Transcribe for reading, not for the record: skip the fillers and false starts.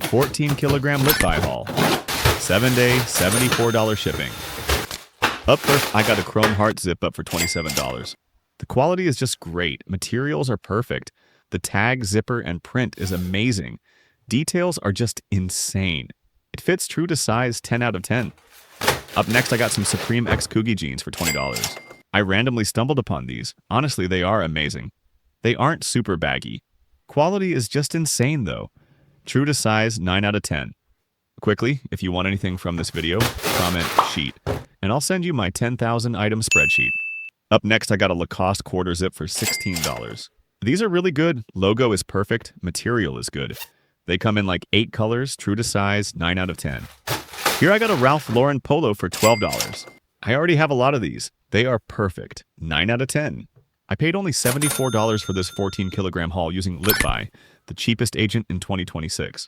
14 kilogram Lit Buy haul. 7-day, $74 shipping. Up first, I got a Chrome Heart zip up for $27. The quality is just great. Materials are perfect. The tag, zipper, and print is amazing. Details are just insane. It fits true to size 10 out of 10. Up next, I got some Supreme X Coogi jeans for $20. I randomly stumbled upon these. Honestly, they are amazing. They aren't super baggy. Quality is just insane though. True to size 9 out of 10. Quickly, if you want anything from this video, comment sheet, and I'll send you my 10,000 item spreadsheet. Up next, I got a Lacoste quarter zip for $16. These are really good. Logo is perfect. Material is good. They come in like 8 colors, true to size 9 out of 10. Here I got a Ralph Lauren polo for $12. I already have a lot of these. They are perfect. 9 out of 10. I paid only $74 for this 14 kilogram haul using Lit Buy, the cheapest agent in 2026.